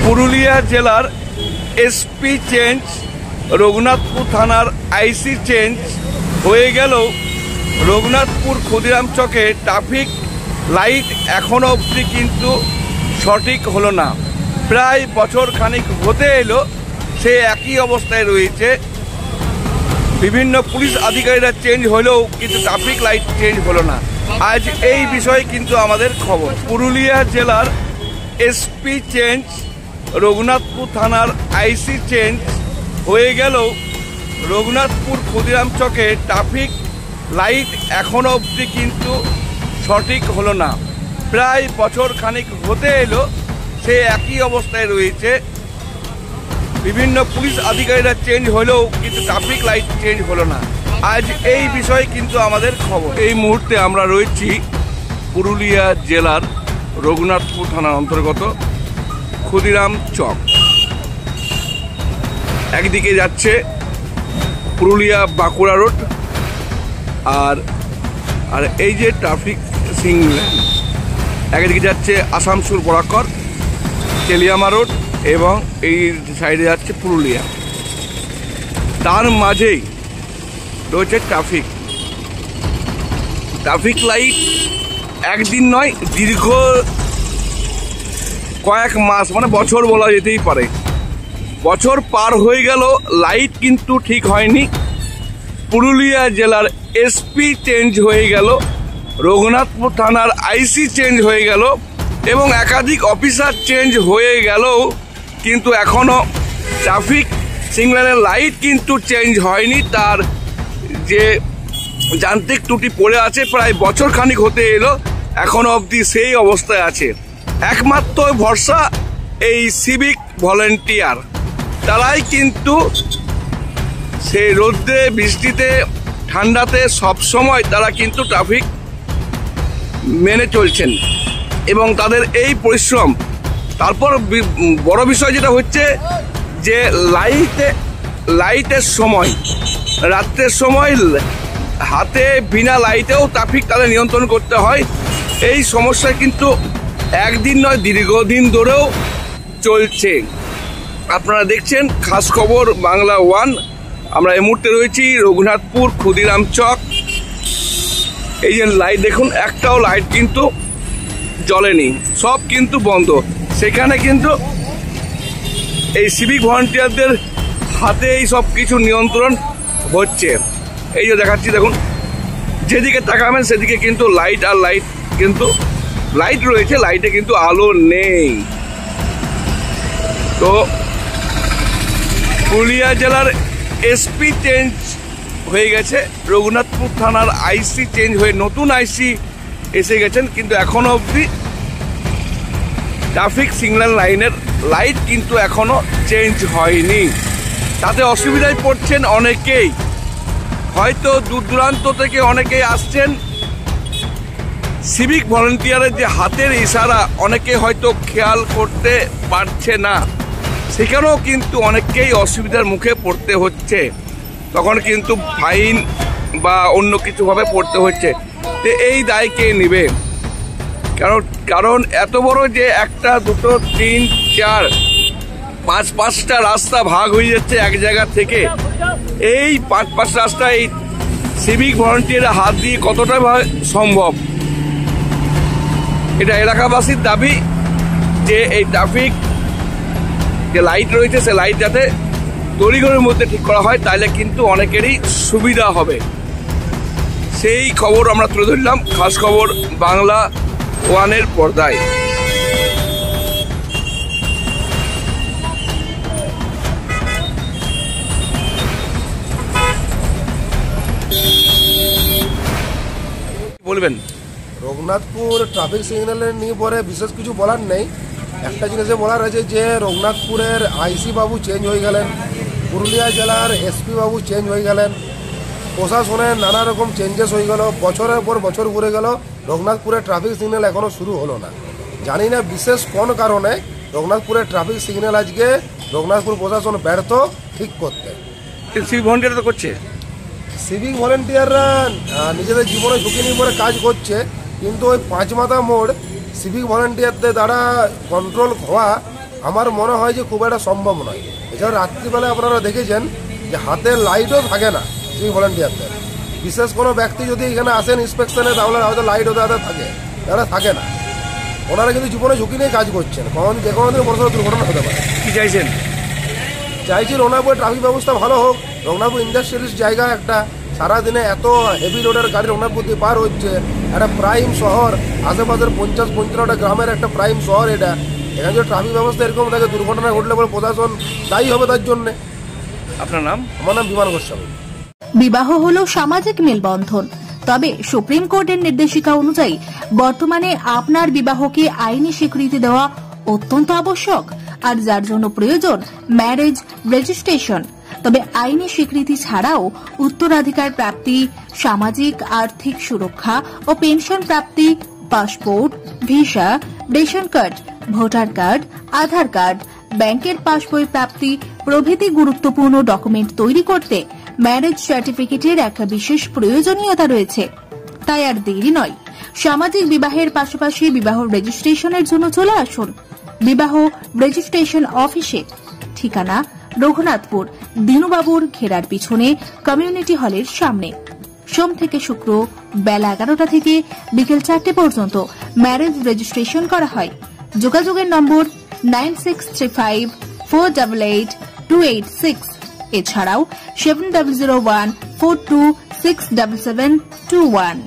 পুরুলিয়া জেলার SP change, Raghunathpur থানার আইসি change হয়ে গেলেও রঘুনাথপুর ক্ষুদিরাম চকে ট্রাফিক লাইট এখনও অবধি কিন্তু সঠিক হলো না। প্রায় বছর খানিক হতে এলো, সে একই অবস্থায় রয়েছে। বিভিন্ন পুলিশ আধিকারিকরা চেঞ্জ হলেও কিন্তু ট্রাফিক লাইট চেঞ্জ হলো না। আজ এই বিষয়ে কিন্তু আমাদের খবর। পুরুলিয়া জেলার এসপি চেঞ্জ, রঘুনাথপুর থানার আইসি চেঞ্জ হয়ে গেলেও রঘুনাথপুর ক্ষুদিরাম চকে ট্রাফিক লাইট এখনও অবধি কিন্তু সঠিক হলো না। প্রায় বছর খানিক হতে এলো, সে একই অবস্থায় রয়েছে। বিভিন্ন পুলিশ আধিকারিকরা চেঞ্জ হলেও কিন্তু ট্রাফিক লাইট চেঞ্জ হলো না। আজ এই বিষয়ে কিন্তু আমাদের খবর। এই মুহূর্তে আমরা রয়েছি পুরুলিয়া জেলার রঘুনাথপুর থানার অন্তর্গত ক্ষুদিরাম চক। একদিকে যাচ্ছে পুরুলিয়া বাঁকুড়া রোড, আর আর এই যে ট্রাফিক সিগন্যাল, একদিকে যাচ্ছে আসানসোল বরাকর তেলিয়ামা রোড এবং এই সাইডে যাচ্ছে পুরুলিয়া। তার মাঝেই রয়েছে ট্রাফিক লাইট। একদিন নয়, দীর্ঘ কয়েক মাস, মানে বছর বলা যেতেই পারে, বছর পার হয়ে গেল, লাইট কিন্তু ঠিক হয়নি। পুরুলিয়া জেলার এসপি চেঞ্জ হয়ে গেল, রঘুনাথপুর থানার আইসি চেঞ্জ হয়ে গেল এবং একাধিক অফিসার চেঞ্জ হয়ে গেলেও কিন্তু এখনও ট্রাফিক সিগন্যালের লাইট কিন্তু চেঞ্জ হয়নি। তার যে যান্ত্রিক ত্রুটি পড়ে আছে, প্রায় বছর খানিক হতে এলো, এখনো অবধি সেই অবস্থায় আছে। একমাত্র ভরসা এই সিভিক ভলেন্টিয়ার, তারাই কিন্তু সেই রোদে বৃষ্টিতে ঠান্ডাতে সবসময় তারা কিন্তু ট্রাফিক মেনে চলছেন এবং তাদের এই পরিশ্রম। তারপর বড় বিষয় যেটা হচ্ছে যে লাইটের সময়, রাত্রের সময় হাতে বিনা লাইটেও ট্রাফিক তাদের নিয়ন্ত্রণ করতে হয়। এই সমস্যা কিন্তু একদিন নয়, দীর্ঘদিন ধরেও চলছে। আপনারা দেখছেন খাস খবর বাংলা 1। আমরা এই মুহূর্তে রয়েছি রঘুনাথপুর ক্ষুদিরাম চক। এই যে লাইট দেখুন, একটাও লাইট কিন্তু জ্বলেনি, সব কিন্তু বন্ধ। সেখানে কিন্তু এই সিভিক ভলান্টিয়ারদের হাতে এই সব কিছু নিয়ন্ত্রণ হচ্ছে। এই যে দেখাচ্ছি, দেখুন, যেদিকে তাকাবেন সেদিকে কিন্তু লাইট আর লাইট, কিন্তু লাইট রয়েছে, লাইটে কিন্তু আলো নেই। তো পুরুলিয়া জেলার এসপি চেঞ্জ হয়ে গেছে, রঘুনাথপুর থানার আইসি চেঞ্জ হয়ে নতুন আইসি এসে গেছেন, কিন্তু এখনো অবধি ট্রাফিক সিগন্যাল লাইনের লাইট কিন্তু এখনো চেঞ্জ হয়নি। তাতে অসুবিধায় পড়ছেন অনেকেই, হয়তো দূর দূরান্ত থেকে অনেকেই আসছেন। সিভিক ভলেন্টিয়ারের যে হাতের ইশারা অনেকে হয়তো খেয়াল করতে পারছে না, সেখানেও কিন্তু অনেককেই অসুবিধার মুখে পড়তে হচ্ছে। তখন কিন্তু ফাইন বা অন্য কিছুভাবে পড়তে হচ্ছে। তো এই দায় কে নেবে? কারণ এত বড় যে একটা, দুটো, 3, 4, 5টা রাস্তা ভাগ হয়ে যাচ্ছে এক জায়গা থেকে। এই 5 রাস্তা এই সিভিক ভলান্টিয়ারের হাত দিয়ে কতটা সম্ভব? এটা এলাকাবাসীর দাবি যে এই ট্রাফিক যে লাইট রয়েছে, সে লাইট যাতে তড়িঘড়ির মধ্যে ঠিক করা হয়, তাহলে কিন্তু অনেকেরই সুবিধা হবে। সেই খবর আমরা তুলে ধরলাম খাস খবর বাংলা 1-এর পর্দায়। বলবেন? রঘুনাথপুর ট্রাফিক সিগন্যালের নিয়ে পরে বিশেষ কিছু বলার নেই। একটা জিনিসে বলার আছে যে রঘুনাথপুরের আইসি বাবু চেঞ্জ হয়ে গেলেন, পুরুলিয়া জেলার এসপি বাবু চেঞ্জ হয়ে গেলেন, প্রশাসনের নানা রকম চেঞ্জেস হয়ে গেল, বছরের পর বছর ঘুরে গেল, রঘুনাথপুরের ট্রাফিক সিগন্যাল এখনও শুরু হলো না। জানি না বিশেষ কোন কারণে রঘুনাথপুরের ট্রাফিক সিগন্যাল আজকে রঘুনাথপুর প্রশাসন ব্যর্থ ঠিক করতে। সিভিক ভলেন্টিয়ার তো করছে, সিভিক ভলেন্টিয়াররা নিজেদের জীবনে ঝুঁকি নিয়ে পরে কাজ করছে, কিন্তু ওই 5 মাথা মোড় সিভিক ভলেন্টিয়ারদের দ্বারা কন্ট্রোল হওয়া আমার মনে হয় যে খুব একটা সম্ভব নয়। এছাড়া রাত্রিবেলায় আপনারা দেখেছেন যে হাতে লাইটও থাকে না সিভিক ভলেন্টিয়ারদের। বিশেষ কোনো ব্যক্তি যদি এখানে আসেন ইন্সপেকশনে তাহলে হয়তো লাইট ওদের হাতে থাকে, তারা থাকে না। ওনারা কিন্তু জীবনে ঝুঁকি নিয়ে কাজ করছেন, কারণ যে কোনো দিন বড় দুর্ঘটনা হতে পারে। কি চাইছেন? চাইছি রঘুনাথপুরের ট্রাফিক ব্যবস্থা ভালো হোক। রঘুনাথপুর ইন্ডাস্ট্রিয়ালিস্ট জায়গা একটা, সারাদিনে এত হেভি লোডের গাড়ি রঘুনাথপুর দিয়ে পার হচ্ছে। একটা প্রাইম শহর, আশেপাশের 50-55টা গ্রামের একটা প্রাইম শহর এটা। এখানে যদি ট্রাফিক ব্যবস্থা এরকম থাকে, দুর্ঘটনা ঘটলে পরে প্রশাসন দায়ী হবে তার জন্যে। আপনার নাম? আমার নাম বিমান গোস্বামী। বিবাহ হলো সামাজিক মেলবন্ধন, তবে সুপ্রিম কোর্টের নির্দেশিকা অনুযায়ী বর্তমানে আপনার বিবাহকে আইনি স্বীকৃতি দেওয়া অত্যন্ত আবশ্যক, আর যার জন্য প্রয়োজন ম্যারেজ রেজিস্ট্রেশন। তবে আইনি স্বীকৃতি ছাড়াও উত্তরাধিকার প্রাপ্তি, সামাজিক আর্থিক সুরক্ষা ও পেনশন প্রাপ্তি, passport, visa, ration card, voter card, Aadhaar card, ব্যাংকের পাসবই প্রাপ্তি প্রভৃতি গুরুত্বপূর্ণ ডকুমেন্ট তৈরি করতে ম্যারেজ সার্টিফিকেটের একটা বিশেষ প্রয়োজনীয়তা রয়েছে। তাই আর দেরি নয়, সামাজিক বিবাহের পাশাপাশি বিবাহ রেজিস্ট্রেশনের জন্য চলে আসুন বিবাহ রেজিস্ট্রেশন অফিসে। ঠিকানা রঘুনাথপুর দিনুবাবুর ঘেরার পিছনে কমিউনিটি হলের সামনে। সোম থেকে শুক্র বেলা 11টা থেকে বিকেল 4টে পর্যন্ত ম্যারেজ রেজিস্ট্রেশন করা হয়। যোগাযোগের নম্বর 9635488286, এছাড়াও 700142677721।